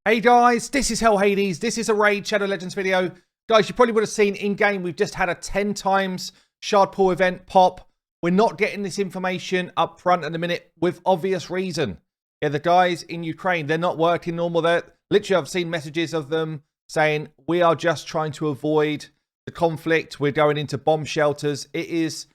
Hey guys, this is Hell Hades. This is a Raid Shadow Legends video. Guys, you probably would have seen in-game, we've just had a 10 times Shard Pool event pop. We're not getting this information up front at the minute with obvious reason. Yeah, the guys in Ukraine, they're not working normal. Literally, I've seen messages of them saying, we are just trying to avoid the conflict. We're going into bomb shelters. It is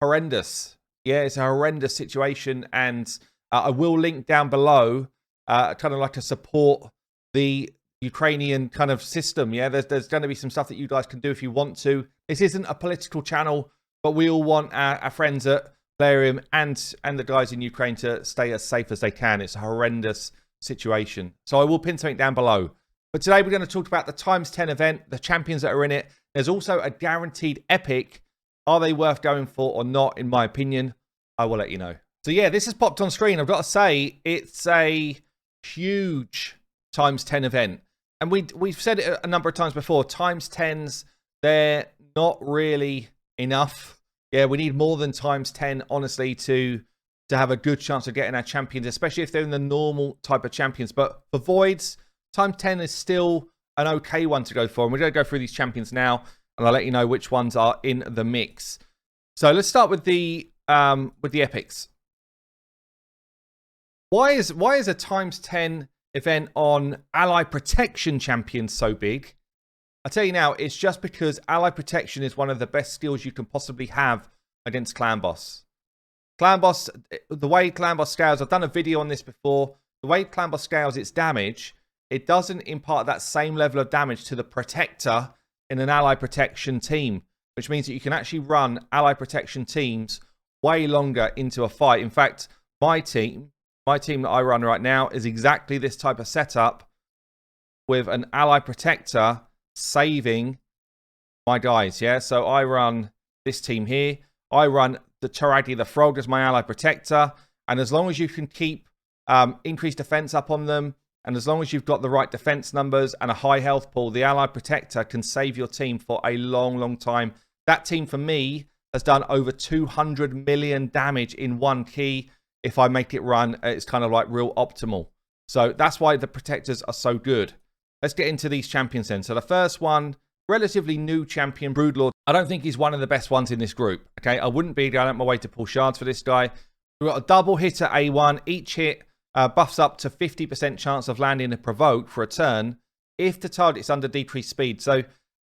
horrendous. Yeah, it's a horrendous situation. And I will link down below, kind of like a support the Ukrainian kind of system. Yeah, there's going to be some stuff that you guys can do if you want to. This isn't a political channel, but we all want our friends at Plarium and the guys in Ukraine to stay as safe as they can. It's a horrendous situation. So I will pin something down below. But today we're going to talk about the ×10 event, the champions that are in it. There's also a guaranteed epic. Are they worth going for or not, in my opinion? I will let you know. So yeah, this has popped on screen. I've got to say, it's a huge ×10 event. And we've said it a number of times before. ×10s, they're not really enough. Yeah, we need more than ×10, honestly, to have a good chance of getting our champions, especially if they're in the normal type of champions. But for Voids, ×10 is still an okay one to go for. And we're going to go through these champions now, and I'll let you know which ones are in the mix. So let's start with the epics. Why is a ×10 event on ally protection champions so big? I'll tell you now, it's just because ally protection is one of the best skills you can possibly have against clan boss. Clan boss, the way clan boss scales, I've done a video on this before. The way clan boss scales its damage, it doesn't impart that same level of damage to the protector in an ally protection team, which means that you can actually run ally protection teams way longer into a fight. In fact, my team that I run right now is exactly this type of setup with an ally protector saving my guys. Yeah, so I run this team here. I run the Tyrant, the Frog, as my ally protector. And as long as you can keep increased defense up on them, and as long as you've got the right defense numbers and a high health pool, the ally protector can save your team for a long, long time. That team, for me, has done over 200 million damage in one key. If I make it run, it's kind of like real optimal. So that's why the protectors are so good. Let's get into these champions then. So the first one, relatively new champion, Broodlord. I don't think he's one of the best ones in this group. Okay, I wouldn't be going out my way to pull shards for this guy. We've got a double hitter A1. Each hit buffs up to 50% chance of landing a provoke for a turn if the target's under decreased speed. So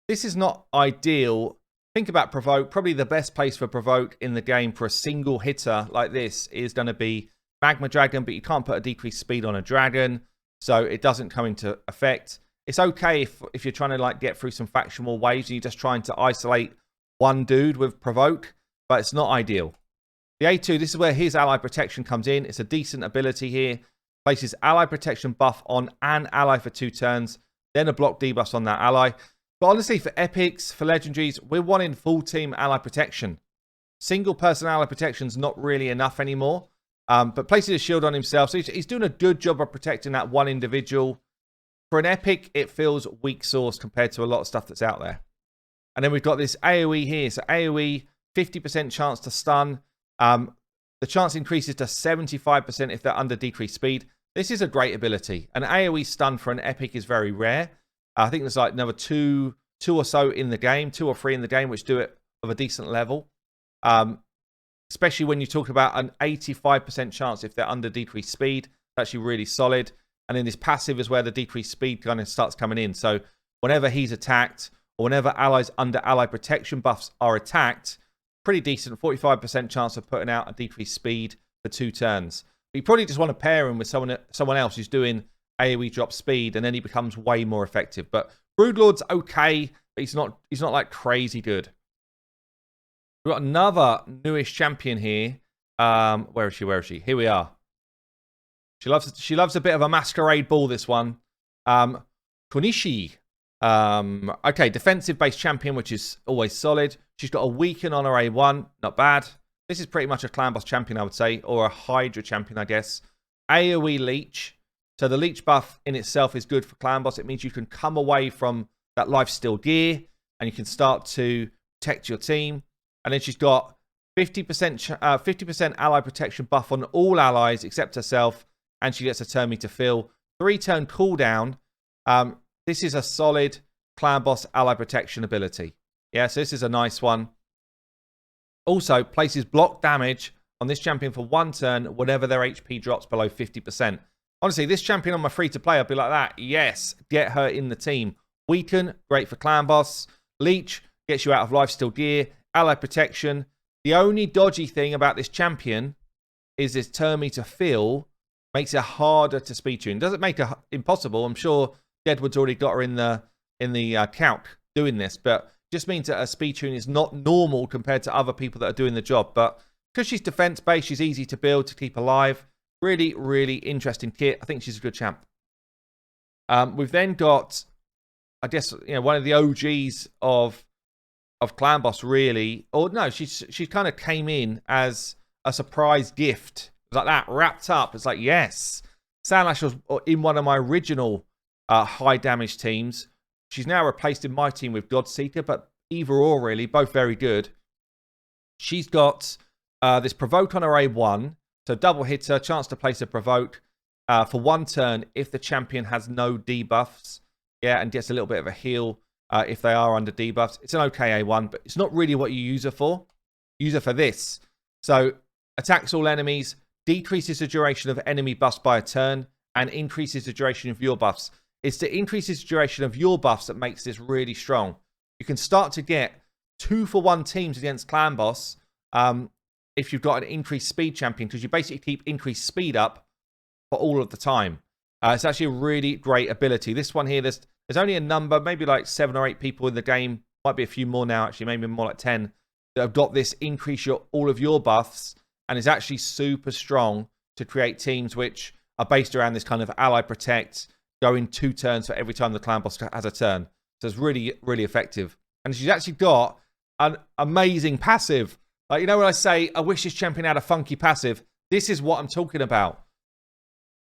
this is not ideal. Think about provoke. Probably the best place for provoke in the game for a single hitter like this is going to be Magma Dragon, but you can't put a decreased speed on a dragon, so it doesn't come into effect. It's okay if you're trying to like get through some factional waves and you're just trying to isolate one dude with provoke, but it's not ideal. The A2, this is where his ally protection comes in. It's a decent ability here. Places ally protection buff on an ally for 2 turns, then a block debuff on that ally. But honestly, for epics, for legendaries, we're wanting full team ally protection. Single person ally protection is not really enough anymore. But places a shield on himself. So he's doing a good job of protecting that one individual. For an epic, it feels weak sauce compared to a lot of stuff that's out there. And then we've got this AoE here. So AoE, 50% chance to stun. The chance increases to 75% if they're under decreased speed. This is a great ability. An AoE stun for an epic is very rare. I think there's like another two or so in the game, 2 or 3 in the game, which do it of a decent level. Especially when you talk about an 85% chance if they're under decreased speed. It's actually really solid. And then this passive is where the decreased speed kind of starts coming in. So whenever he's attacked, or whenever allies under ally protection buffs are attacked, pretty decent, 45% chance of putting out a decreased speed for 2 turns. But you probably just want to pair him with someone else who's doing AoE drop speed, and then he becomes way more effective. But Broodlord's okay, but he's not like crazy good. We've got another newish champion here. Where is she? Where is she? Here we are. She loves a bit of a masquerade ball, this one. Konichi. Okay, defensive based champion, which is always solid. She's got a weaken on her A1, not bad. This is pretty much a clan boss champion, I would say, or a Hydra champion, I guess. AoE leech. So the leech buff in itself is good for clan boss. It means you can come away from that lifesteal gear and you can start to protect your team. And then she's got 50% ally protection buff on all allies except herself, and she gets a turn meter fill. 3-turn cooldown. This is a solid clan boss ally protection ability. Yeah, so this is a nice one. Also, places block damage on this champion for 1 turn whenever their HP drops below 50%. Honestly, this champion on my free-to-play, I'd be like that. Yes, get her in the team. Weaken, great for clan boss. Leech, gets you out of lifesteal gear. Ally protection. The only dodgy thing about this champion is this turn meter fill makes it harder to speed tune. Doesn't make it impossible. I'm sure Deadwood's already got her in the calc doing this, but just means that her speed tune is not normal compared to other people that are doing the job. But because she's defense based, she's easy to build, to keep alive. Really, really interesting kit. I think she's a good champ. We've then got, I guess, one of the OGs of Clan Boss, really. Or no, she kind of came in as a surprise gift. It was like that, wrapped up. It's like, yes. Sandlashed was in one of my original high damage teams. She's now replaced in my team with Godseeker, but either or, really, both very good. She's got this provoke on her A1. So double hitter, chance to place a provoke for 1 turn if the champion has no debuffs. Yeah, and gets a little bit of a heal if they are under debuffs. It's an okay A1, but it's not really what you use her for. Use her for this. So attacks all enemies, decreases the duration of enemy buffs by a turn, and increases the duration of your buffs. It's the increases the duration of your buffs that makes this really strong. You can start to get 2-for-1 teams against Clan Boss if you've got an increased speed champion, because you basically keep increased speed up for all of the time. It's actually a really great ability. This one here, there's only a number, maybe like 7 or 8 people in the game, might be a few more now actually, maybe more like 10, that have got this increase all of your buffs, and is actually super strong to create teams which are based around this kind of ally protect, going 2 turns for every time the clan boss has a turn. So it's really, really effective. And she's actually got an amazing passive. Like, when I say, I wish this champion had a funky passive, this is what I'm talking about.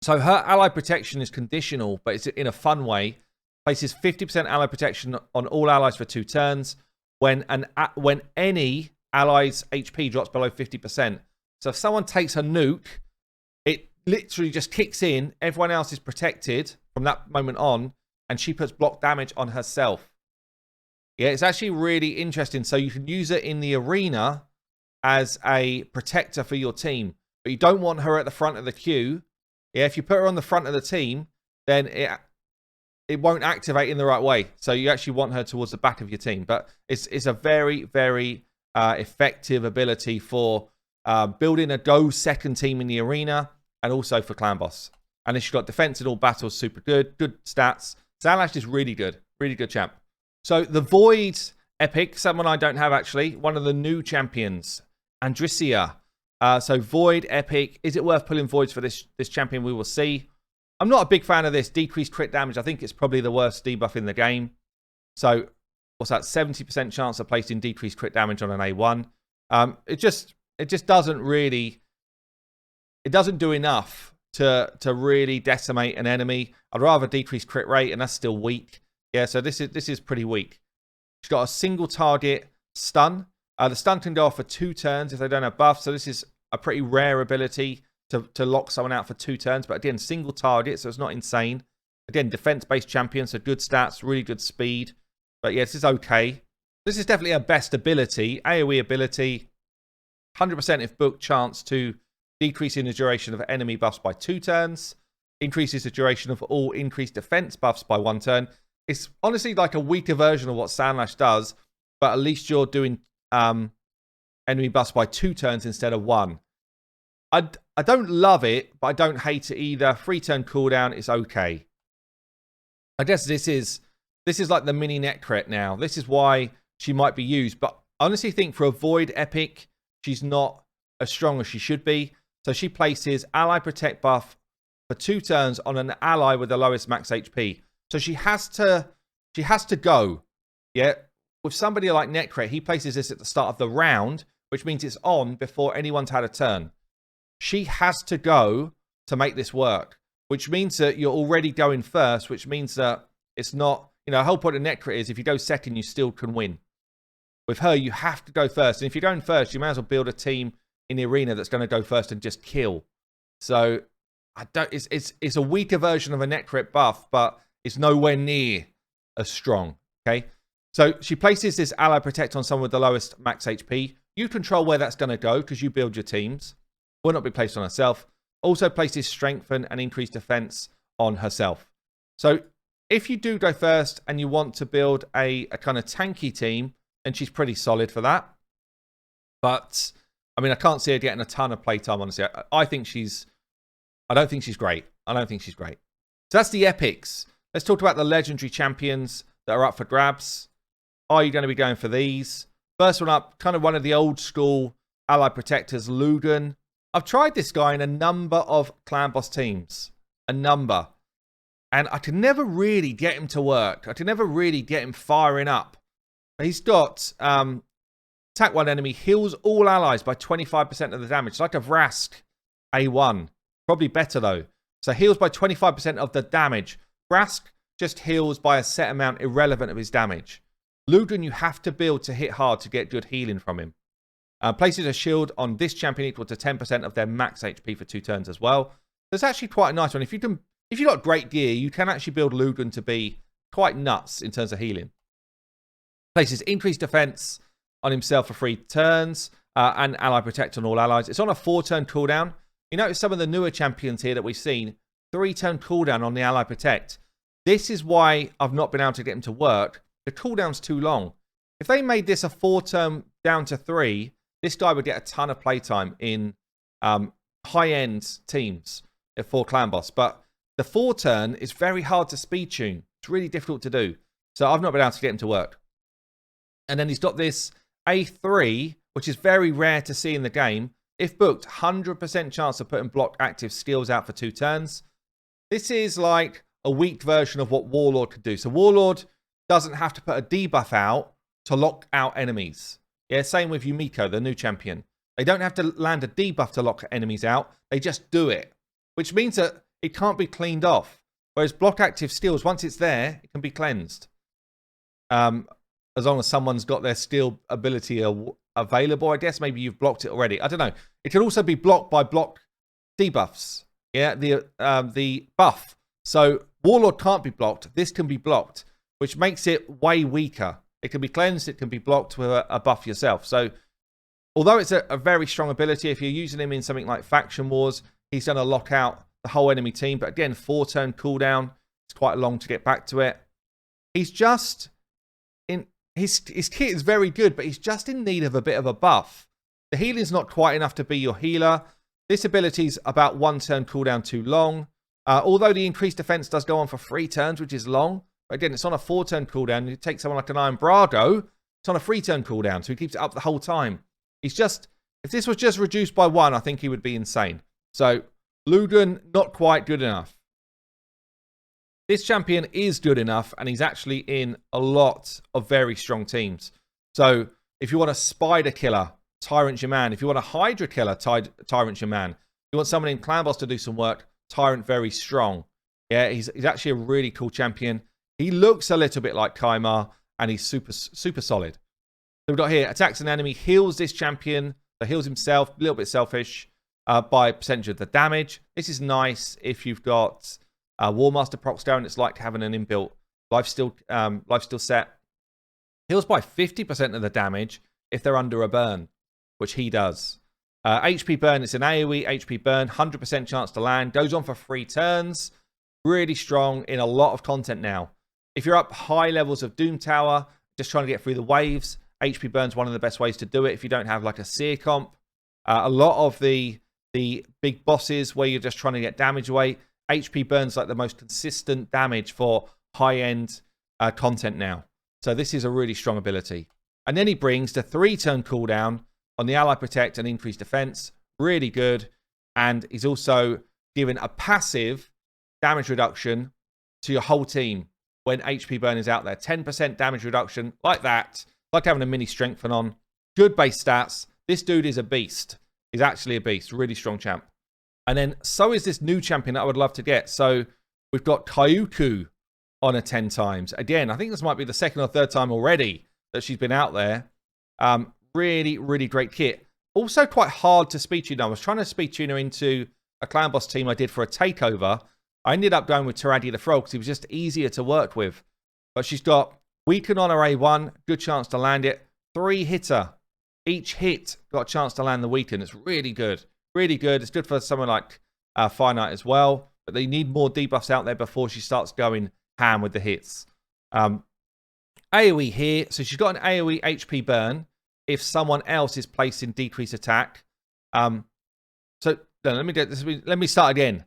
So her ally protection is conditional, but it's in a fun way. Places 50% ally protection on all allies for 2 turns when any ally's HP drops below 50%. So if someone takes a nuke, it literally just kicks in, everyone else is protected from that moment on, and she puts block damage on herself. Yeah, it's actually really interesting. So you can use it in the arena as a protector for your team, but you don't want her at the front of the queue. Yeah, if you put her on the front of the team, then it won't activate in the right way. So you actually want her towards the back of your team. But it's a very, very effective ability for building a go second team in the arena, and also for clan boss. And if she's got defense in all battles, super good. Good stats. Sandlashed is really good. Really good champ. So the Void epic, someone I don't have actually, one of the new champions, Andrissia. So Void epic. Is it worth pulling Voids for this champion? We will see. I'm not a big fan of this. Decreased crit damage. I think it's probably the worst debuff in the game. So what's that? 70% chance of placing decreased crit damage on an A1. It just doesn't really... It doesn't do enough to really decimate an enemy. I'd rather decrease crit rate, and that's still weak. Yeah, so this is pretty weak. She's got a single target stun. The stun can go off for 2 turns if they don't have buffs. So this is a pretty rare ability to lock someone out for 2 turns. But again, single target, so it's not insane. Again, defense-based champion, so good stats, really good speed. But yeah, this is okay. This is definitely a best ability. AoE ability. 100% if booked, chance to decreasing the duration of enemy buffs by 2 turns. Increases the duration of all increased defense buffs by 1 turn. It's honestly like a weaker version of what Sandlashed does, but at least you're doing enemy buffs by 2 turns instead of 1. I don't love it, but I don't hate it either. 3-turn cooldown is okay. I guess this is like the mini net crit now. This is why she might be used, but I honestly think for a Void epic, she's not as strong as she should be. So she places ally protect buff for 2 turns on an ally with the lowest max HP. So she has to go. Yeah. With somebody like Netcrit, he places this at the start of the round, which means it's on before anyone's had a turn. She has to go to make this work, which means that you're already going first, which means that it's not, the whole point of Netcrit is if you go second, you still can win. With her, you have to go first. And if you're going first, you may as well build a team in the arena that's going to go first and just kill. So It's a weaker version of a net crit buff, but it's nowhere near as strong. Okay, so she places this ally protect on someone with the lowest max HP. You control where that's going to go because you build your teams. Will not be placed on herself. Also places strengthen and increased defense on herself. So if you do go first and you want to build a kind of tanky team, then she's pretty solid for that. But I mean, I can't see her getting a ton of playtime, honestly. I don't think she's great. I don't think she's great. So that's the epics. Let's talk about the legendary champions that are up for grabs. Are you going to be going for these? First one up, kind of one of the old school ally protectors, Lugan. I've tried this guy in a number of clan boss teams. A number. And I can never really get him to work. I can never really get him firing up. He's got attack one enemy, heals all allies by 25% of the damage. It's like a Vrask A1. Probably better though. So heals by 25% of the damage. Vrask just heals by a set amount irrelevant of his damage. Lugan you have to build to hit hard to get good healing from him. Places a shield on this champion equal to 10% of their max HP for 2 turns as well. That's actually quite a nice one. If you've got great gear, you can actually build Lugan to be quite nuts in terms of healing. Places increased defense on himself for 3 turns and ally protect on all allies. It's on a 4-turn cooldown. You notice some of the newer champions here that we've seen, 3-turn cooldown on the ally protect. This is why I've not been able to get him to work. The cooldown's too long. If they made this a 4-turn down to 3, this guy would get a ton of playtime in high-end teams for clan boss. But the 4-turn is very hard to speed tune. It's really difficult to do. So I've not been able to get him to work. And then he's got this A3, which is very rare to see in the game. If booked, 100% chance of putting block active skills out for 2 turns. This is like a weak version of what Warlord could do. So Warlord doesn't have to put a debuff out to lock out enemies. Yeah, same with Yumiko, the new champion. They don't have to land a debuff to lock enemies out. They just do it, which means that it can't be cleaned off. Whereas block active skills, once it's there, it can be cleansed. As long as someone's got their skill ability available, I guess. Maybe you've blocked it already. I don't know. It can also be blocked by block debuffs. Yeah, the buff. So Warlord can't be blocked. This can be blocked, which makes it way weaker. It can be cleansed. It can be blocked with a buff yourself. So although it's a very strong ability, if you're using him in something like Faction Wars, he's going to lock out the whole enemy team. But again, 4-turn cooldown. It's quite long to get back to it. He's just in... His kit is very good, but he's just in need of a bit of a buff. The healing's not quite enough to be your healer. This ability's about 1-turn cooldown too long. Although the increased defense does go on for 3 turns, which is long. But again, it's on a 4-turn cooldown. You take someone like an Iron Brado, it's on a 3-turn cooldown, so he keeps it up the whole time. He's just... If this was just reduced by 1, I think he would be insane. So, Lugan, not quite good enough. This champion is good enough, and he's actually in a lot of very strong teams. So, if you want a Spider Killer, Tyrant's your man. If you want a Hydra Killer, Tyrant's your man. If you want someone in Clan Boss to do some work, Tyrant very strong. Yeah, he's actually a really cool champion. He looks a little bit like Kaimar, and he's super solid. So we've got here, attacks an enemy, heals this champion, so heals himself, a little bit selfish, by percentage of the damage. This is nice if you've got Warmaster procs down. It's like having an inbuilt lifesteal set. Heals by 50% of the damage if they're under a burn, which he does. HP burn, it's an AoE HP burn, 100% chance to land. Goes on for 3 turns. Really strong in a lot of content now. If you're up high levels of Doom Tower, just trying to get through the waves, HP burn's one of the best ways to do it if you don't have like a seer comp. A lot of the big bosses where you're just trying to get damage away, HP burn's like the most consistent damage for high-end content now. So this is a really strong ability. And then he brings the 3-turn cooldown on the Ally Protect and increased defense. Really good. And he's also given a passive damage reduction to your whole team when HP burn is out there. 10% damage reduction, like that. Like having a mini strengthen on. Good base stats. This dude is a beast. He's actually a beast. Really strong champ. And then so is this new champion that I would love to get. So we've got Koku on a 10 times. Again, I think this might be the 2nd or 3rd time already that she's been out there. Really, really great kit. Also quite hard to speed tune. I was trying to speed tune her into a clan boss team I did for a takeover, I ended up going with Tyrant the Frog because he was just easier to work with. But she's got Weaken on her A1, good chance to land it. 3-hitter. Each hit got a chance to land the Weaken. It's really good. Really good. It's good for someone like Finite as well. But they need more debuffs out there before she starts going ham with the hits. AoE here. So she's got an AoE HP burn if someone else is placed in decreased attack. So let me start again.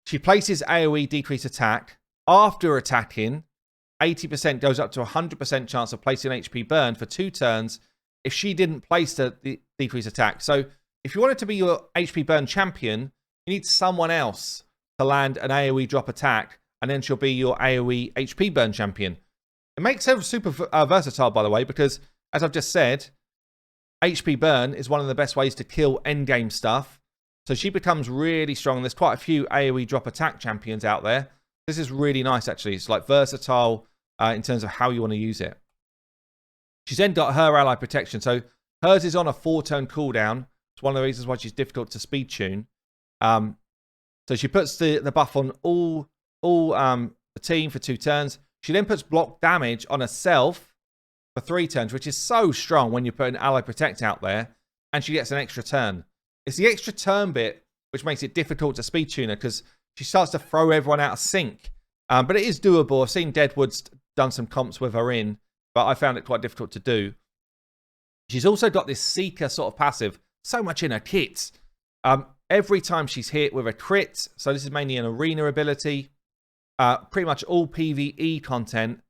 She places AoE decreased attack. After attacking, 80% goes up to 100% chance of placing HP burn for 2 turns if she didn't place the decreased attack. So if you want it to be your HP burn champion, you need someone else to land an AoE drop attack, and then she'll be your AoE HP burn champion. It makes her super versatile, by the way, because, as I've just said, HP burn is one of the best ways to kill endgame stuff. So she becomes really strong. There's quite a few AoE drop attack champions out there. This is really nice, actually. It's like versatile in terms of how you want to use it. She's then got her ally protection. So hers is on a 4-turn cooldown. It's one of the reasons why she's difficult to speed tune. So she puts the buff on all the team for 2 turns. She then puts block damage on herself for 3 turns, which is so strong when you put an ally protect out there, and she gets an extra turn. It's the extra turn bit which makes it difficult to speed tune her, because she starts to throw everyone out of sync. But it is doable. I've seen Deadwood's done some comps with her in, but I found it quite difficult to do. She's also got this Seeker sort of passive, so much in her kit. Every time she's hit with a crit, so this is mainly an arena ability, pretty much all PvE content,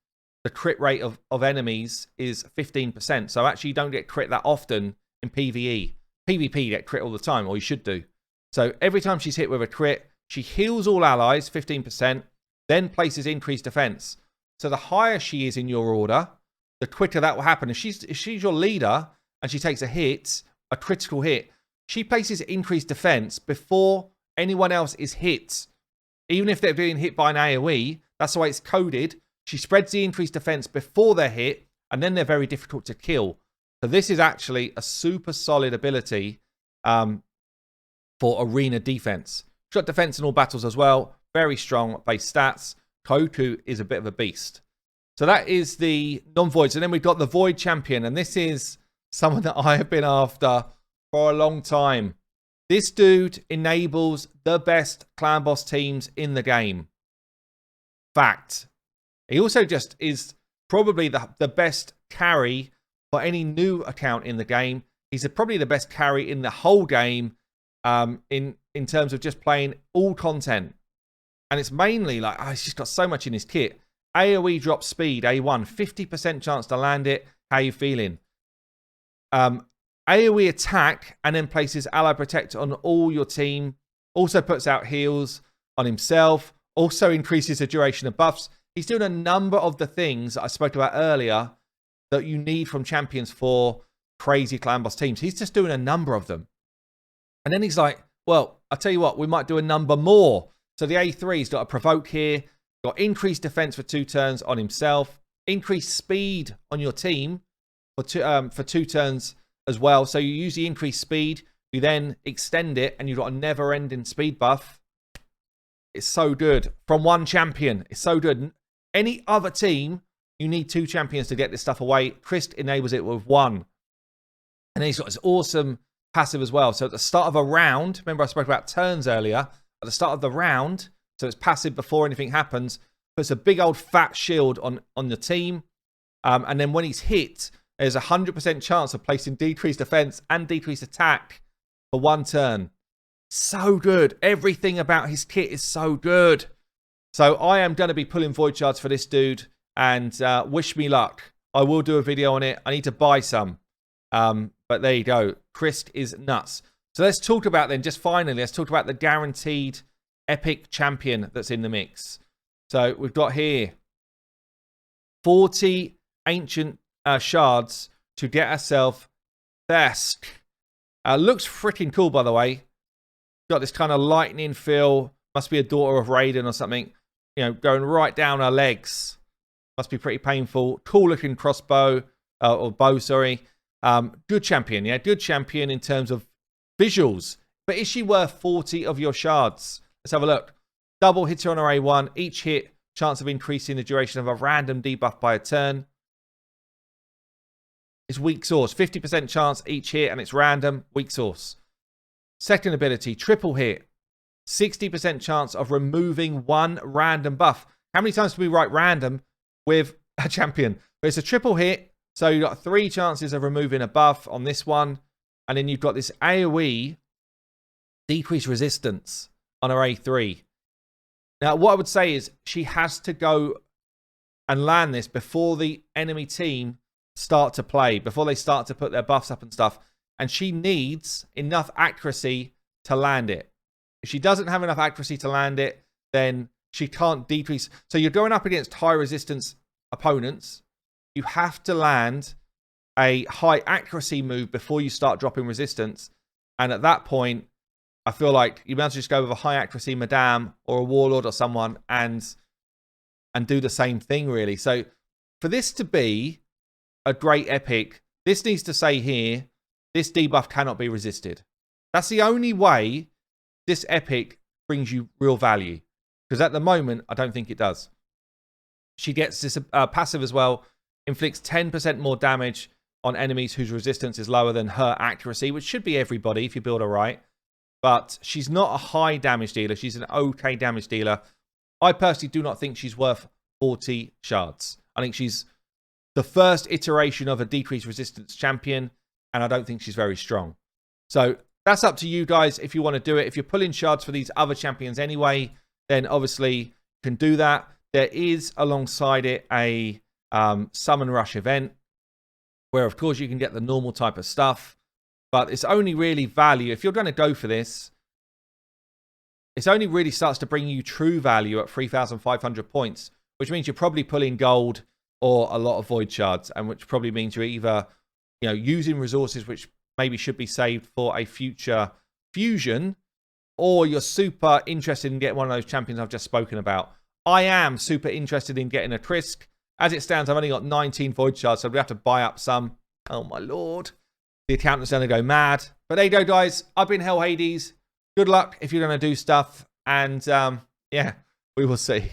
the crit rate of enemies is 15%. So actually you don't get crit that often in PvE. PvP you get crit all the time, or you should do. So every time she's hit with a crit, she heals all allies 15%, then places increased defense. So the higher she is in your order, the quicker that will happen. If she's your leader and she takes a hit, a critical hit, she places increased defense before anyone else is hit. Even if they're being hit by an AoE, that's the way it's coded. She spreads the increased defense before they're hit, and then they're very difficult to kill. So this is actually a super solid ability for arena defense. She's got defense in all battles as well. Very strong base stats. Koku is a bit of a beast. So that is the non-voids. And then we've got the void champion. And this is someone that I have been after for a long time. This dude enables the best clan boss teams in the game. Fact. He also just is probably the best carry for any new account in the game. He's probably the best carry in the whole game in terms of just playing all content. And it's mainly like, he's just got so much in his kit. AoE drop speed, A1, 50% chance to land it. How you feeling? AoE attack and then places ally protect on all your team. Also puts out heals on himself. Also increases the duration of buffs. He's doing a number of the things that I spoke about earlier that you need from champions for crazy clan boss teams. He's just doing a number of them. And then he's like, well, I'll tell you what, we might do a number more. So the A3's got a provoke here. Got increased defense for 2 turns on himself. Increased speed on your team for 2 turns as well. So you use the increased speed. You then extend it and you've got a never-ending speed buff. It's so good. From one champion. It's so good. Any other team, you need 2 champions to get this stuff away. Crisk enables it with 1. And then he's got this awesome passive as well. So at the start of a round, remember I spoke about turns earlier. At the start of the round, so it's passive before anything happens, puts a big old fat shield on the team. And then when he's hit, there's a 100% chance of placing decreased defense and decreased attack for 1 turn. So good. Everything about his kit is so good. So I am going to be pulling void shards for this dude, and wish me luck. I will do a video on it. I need to buy some. But there you go. Crisk is nuts. So let's talk about then, just finally, let's talk about the guaranteed epic champion that's in the mix. So we've got here 40 ancient shards to get ourselves Thesk. Looks freaking cool, by the way. Got this kind of lightning feel. Must be a daughter of Raiden or something. You know, going right down her legs. Must be pretty painful. Cool looking crossbow, or bow, sorry. Good champion, yeah. Good champion in terms of visuals. But is she worth 40 of your shards? Let's have a look. Double hitter on her A1. Each hit, chance of increasing the duration of a random debuff by a turn. It's weak source. 50% chance each hit, and it's random. Weak source. Second ability, triple hit. 60% chance of removing one random buff. How many times do we write random with a champion? But it's a triple hit, so you've got 3 chances of removing a buff on this one. And then you've got this AoE decrease resistance on her A3. Now, what I would say is she has to go and land this before the enemy team start to play, before they start to put their buffs up and stuff. And she needs enough accuracy to land it. If she doesn't have enough accuracy to land it, then she can't decrease. So you're going up against high resistance opponents. You have to land a high accuracy move before you start dropping resistance. And at that point, I feel like you might as well just go with a high accuracy Madame or a Warlord or someone and do the same thing, really. So for this to be a great epic, this needs to say here, this debuff cannot be resisted. That's the only way this epic brings you real value. Because at the moment, I don't think it does. She gets this passive as well. Inflicts 10% more damage on enemies whose resistance is lower than her accuracy, which should be everybody if you build her right. But she's not a high damage dealer. She's an okay damage dealer. I personally do not think she's worth 40 shards. I think she's the first iteration of a decreased resistance champion, and I don't think she's very strong. So that's up to you guys if you want to do it. If you're pulling shards for these other champions anyway, then obviously you can do that. There is alongside it a summon rush event where, of course, you can get the normal type of stuff. But it's only really value. If you're going to go for this, it's only really starts to bring you true value at 3,500 points, which means you're probably pulling gold or a lot of void shards, and which probably means you're either, you know, using resources which maybe should be saved for a future fusion, or you're super interested in getting one of those champions I've just spoken about. I am super interested in getting a Crisk. As it stands, I've only got 19 void shards, so we have to buy up some. Oh my lord. The accountant's going to go mad. But there you go, guys. I've been Hell Hades. Good luck if you're going to do stuff. And, yeah, we will see.